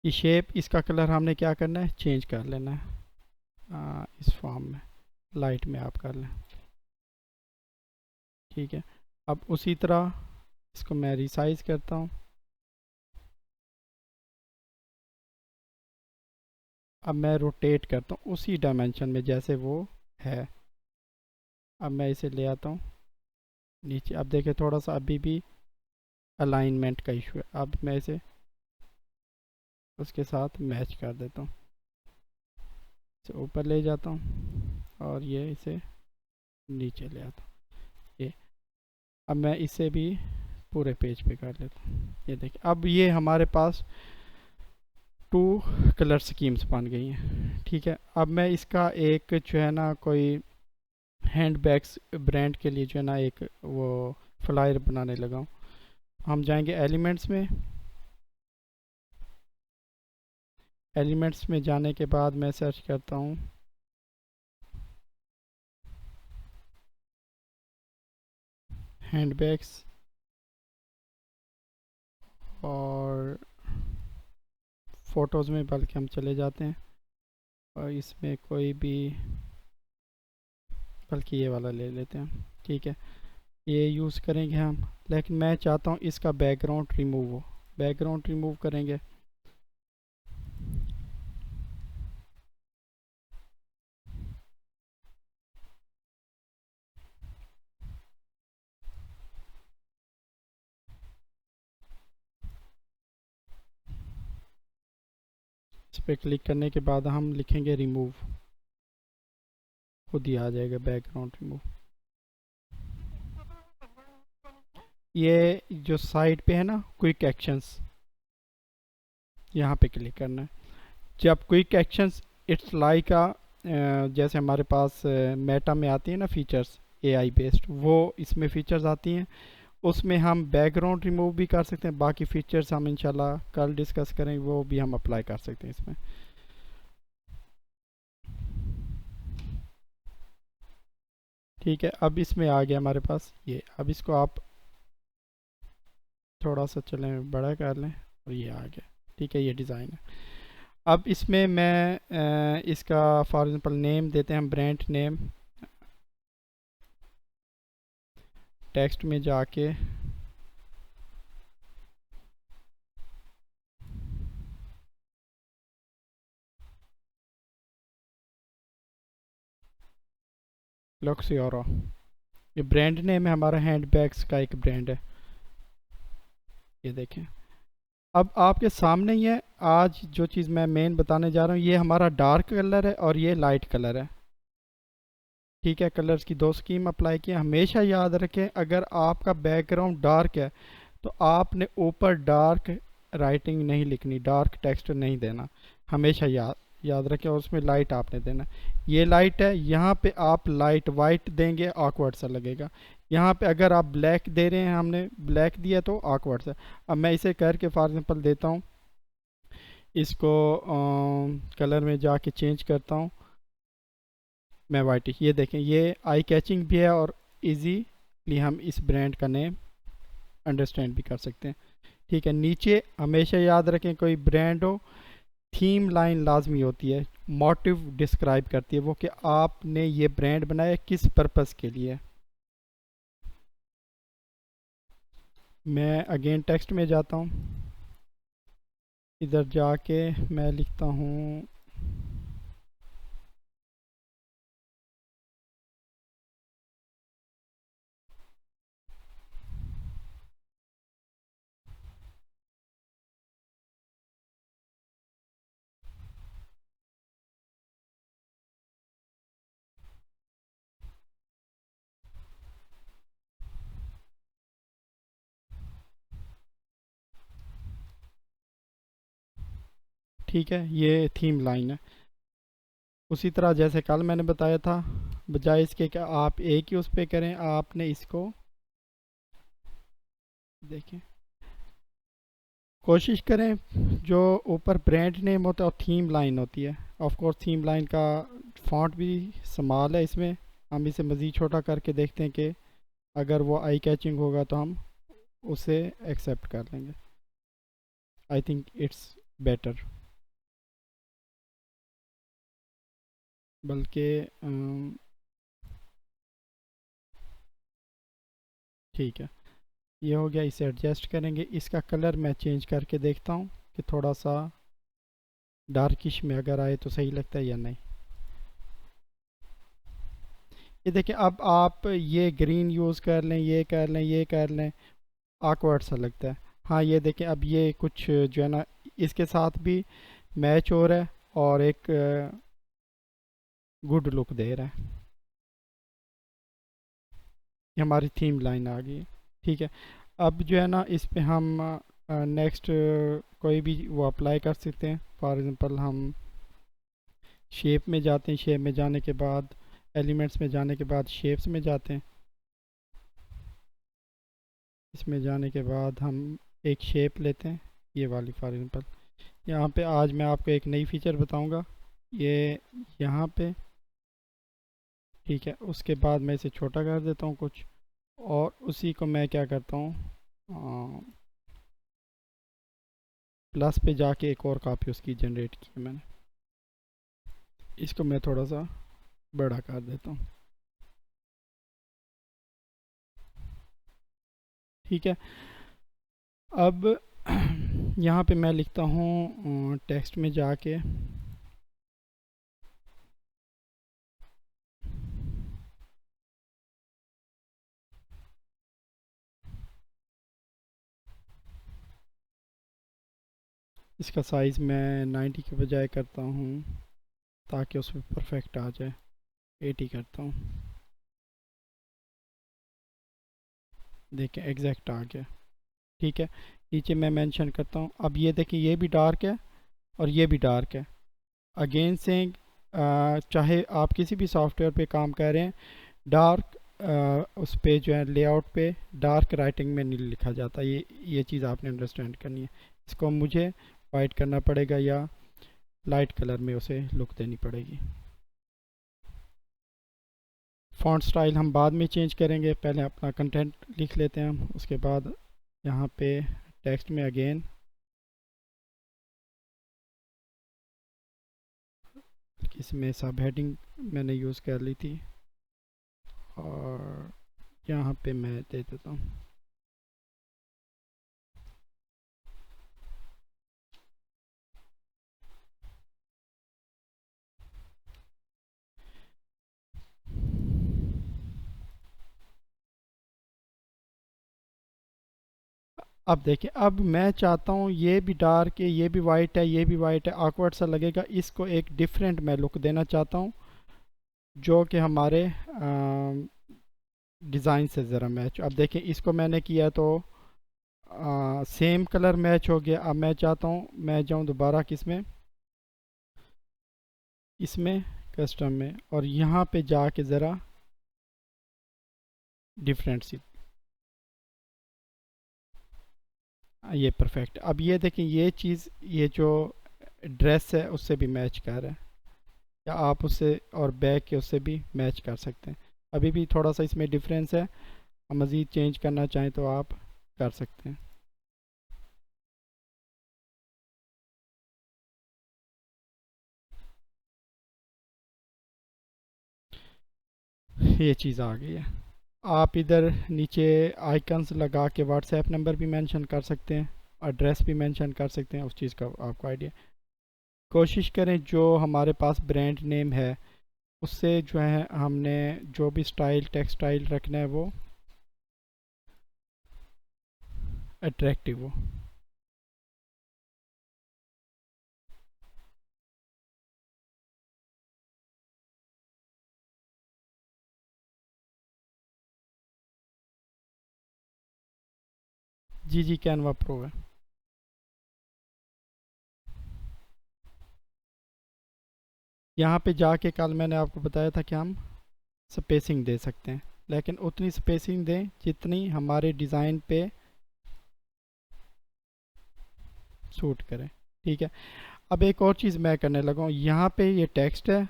ये शेप, इसका कलर हमने क्या करना है, चेंज कर लेना है इस फॉर्म में, लाइट में आप कर लें। ठीक है, अब उसी तरह इसको मैं रिसाइज करता हूँ। अब मैं रोटेट करता हूँ उसी डायमेंशन में जैसे वो है। अब मैं इसे ले आता हूँ नीचे। अब देखें थोड़ा सा अभी भी अलाइनमेंट का इशू है। अब मैं इसे उसके साथ मैच कर देता हूँ, इसे ऊपर ले जाता हूँ और ये इसे नीचे ले आता हूँ। ये अब मैं इसे भी पूरे पेज पे कर लेता हूँ। ये देखिए अब ये हमारे पास 2 कलर स्कीम्स बन गई हैं। ठीक है, अब मैं इसका एक जो है ना कोई हैंड बैग्स ब्रांड के लिए जो है ना एक वो फ्लायर बनाने लगा हूँ। हम जाएंगे एलिमेंट्स में। एलिमेंट्स में जाने के बाद मैं सर्च करता हूँ हैंड बैग्स, और फ़ोटोज़ में बल्कि हम चले जाते हैं और इसमें कोई भी, बल्कि ये वाला ले लेते हैं। ठीक है, ये यूज़ करेंगे हम, लेकिन मैं चाहता हूँ इसका बैकग्राउंड रिमूव हो। बैकग्राउंड रिमूव करेंगे। इस पर क्लिक करने के बाद हम लिखेंगे रिमूव, खुद ही आ जाएगा बैकग्राउंड रिमूव। ये जो साइड पे है ना क्विक एक्शंस, यहाँ पे क्लिक करना है। जब क्विक एक्शंस इट्स लाइक जैसे हमारे पास मेटा में आती है ना फीचर्स एआई बेस्ड, वो इसमें फीचर्स आती हैं। उसमें हम बैकग्राउंड रिमूव भी कर सकते हैं। बाकी फीचर्स हम इंशाल्लाह कल डिस्कस करें, वो भी हम अप्लाई कर सकते हैं इसमें। ठीक है, अब इसमें आ गया हमारे पास ये। अब इसको आप थोड़ा सा चलें बड़ा कर लें और ये आ गया। ठीक है, ये डिज़ाइन है। अब इसमें मैं इसका फॉर एग्जांपल नेम देते हैं हम, ब्रांड नेम। टेक्स्ट में जाके लक्सियोरो, ये ब्रांड नेम है हमारा, हैंड बैग्स का एक ब्रांड है। ये देखें, अब आपके सामने ही है। आज जो चीज़ मैं मेन बताने जा रहा हूँ, ये हमारा डार्क कलर है और ये लाइट कलर है। ठीक है, कलर्स की 2 स्कीम अप्लाई की। हमेशा याद रखें अगर आपका बैकग्राउंड डार्क है तो आपने ऊपर डार्क राइटिंग नहीं लिखनी, डार्क टेक्स्ट नहीं देना। हमेशा याद याद रखें। और उसमें लाइट आपने देना। ये लाइट है, यहाँ पे आप लाइट वाइट देंगे ऑकवर्ड सा लगेगा। यहाँ पे अगर आप ब्लैक दे रहे हैं, हमने ब्लैक दिया तो ऑकवर्ड सा। अब मैं इसे करके फॉर एग्जांपल देता हूँ, इसको कलर में जाके चेंज करता हूँ मैं वाइट। ये देखें, ये आई कैचिंग भी है और इजीली हम इस ब्रांड का नेम अंडरस्टैंड भी कर सकते हैं। ठीक है, नीचे हमेशा याद रखें कोई ब्रांड हो, थीम लाइन लाजमी होती है, मोटिव डिस्क्राइब करती है वो कि आपने ये ब्रांड बनाया किस पर्पस के लिए। मैं अगेन टेक्स्ट में जाता हूँ, इधर जाके मैं लिखता हूँ ठीक है, ये थीम लाइन है। उसी तरह जैसे कल मैंने बताया था, बजाय इसके कि आप एक ही उस पर करें, आपने इसको देखें, कोशिश करें जो ऊपर ब्रांड नेम होता है और थीम लाइन होती है। ऑफ कोर्स थीम लाइन का फॉन्ट भी स्मॉल है इसमें। हम इसे मज़ीद छोटा करके देखते हैं कि अगर वो आई कैचिंग होगा तो हम उसे एक्सेप्ट कर लेंगे। आई थिंक इट्स बेटर, बल्कि ठीक है, ये हो गया। इसे एडजस्ट करेंगे। इसका कलर मैं चेंज करके देखता हूँ कि थोड़ा सा डार्किश में अगर आए तो सही लगता है या नहीं। ये देखिए, अब आप ये ग्रीन यूज़ कर लें, ये कर लें, ये कर लें, awkward सा लगता है। हाँ, ये देखें, अब ये कुछ जो है ना इसके साथ भी मैच हो रहा है और एक गुड लुक दे रहा है। ये हमारी थीम लाइन आ गई है। ठीक है, अब जो है ना इस पे हम नेक्स्ट कोई भी वो अप्लाई कर सकते हैं। फॉर एग्ज़ाम्पल हम शेप में जाते हैं, शेप में जाने के बाद एलिमेंट्स में जाने के बाद शेप्स में जाते हैं। इसमें जाने के बाद हम एक शेप लेते हैं, ये वाली फॉर एग्ज़ाम्पल। यहाँ पे आज मैं आपको एक नई फीचर बताऊंगा, ये यहाँ पे। ठीक है, उसके बाद मैं इसे छोटा कर देता हूँ कुछ, और उसी को मैं क्या करता हूँ, प्लस पे जाके एक और कॉपी उसकी जनरेट की है मैंने। इसको मैं थोड़ा सा बड़ा कर देता हूँ। ठीक है, अब यहाँ पे मैं लिखता हूँ टेक्स्ट में जाके इसका साइज़ मैं 90 के बजाय करता हूँ ताकि उसमें परफेक्ट आ जाए। 80 करता हूँ, देखें एग्जैक्ट आ गया। ठीक है, नीचे मैं मेंशन करता हूँ। अब ये देखिए, ये भी डार्क है और ये भी डार्क है। अगेन से चाहे आप किसी भी सॉफ्टवेयर पे काम कर रहे हैं, डार्क उस पे जो है लेआउट पे डार्क राइटिंग में नहीं लिखा जाता। ये चीज़ आपने अंडरस्टैंड करनी है। इसको मुझे वाइट करना पड़ेगा या लाइट कलर में उसे लुक देनी पड़ेगी। फ़ॉन्ट स्टाइल हम बाद में चेंज करेंगे, पहले अपना कंटेंट लिख लेते हैं हम। उसके बाद यहाँ पे टेक्स्ट में अगेन इसमें सब हेडिंग मैंने यूज़ कर ली थी, और यहाँ पे मैं दे देता हूँ। अब देखिए, अब मैं चाहता हूँ ये भी डार्क है, ये भी वाइट है, ये भी वाइट है, awkward सा लगेगा। इसको एक डिफरेंट मैं लुक देना चाहता हूँ जो कि हमारे डिज़ाइन से ज़रा मैच। अब देखिए, इसको मैंने किया तो सेम कलर मैच हो गया। अब मैं चाहता हूँ मैं जाऊँ दोबारा किस में, इसमें कस्टम में, और यहाँ पे जाके ज़रा डिफरेंट सी, ये परफेक्ट। अब ये देखें, ये चीज़ ये जो ड्रेस है उससे भी मैच कर रहा है, या आप उससे और बैग के उससे भी मैच कर सकते हैं। अभी भी थोड़ा सा इसमें डिफरेंस है, मज़ीद चेंज करना चाहें तो आप कर सकते हैं। ये चीज़ आ गई है। आप इधर नीचे आइकन्स लगा के व्हाट्सएप नंबर भी मेंशन कर सकते हैं, एड्रेस भी मेंशन कर सकते हैं। उस चीज़ का आपको आइडिया, कोशिश करें जो हमारे पास ब्रांड नेम है उससे जो है हमने जो भी स्टाइल टेक्सटाइल रखना है वो अट्रैक्टिव हो। जी जी, कैनवा प्रो है। यहाँ पे जाके कल मैंने आपको बताया था कि हम स्पेसिंग दे सकते हैं, लेकिन उतनी स्पेसिंग दें जितनी हमारे डिज़ाइन पे सूट करे। ठीक है, अब एक और चीज़ मैं करने लगा हूँ। यहाँ पे ये टेक्स्ट है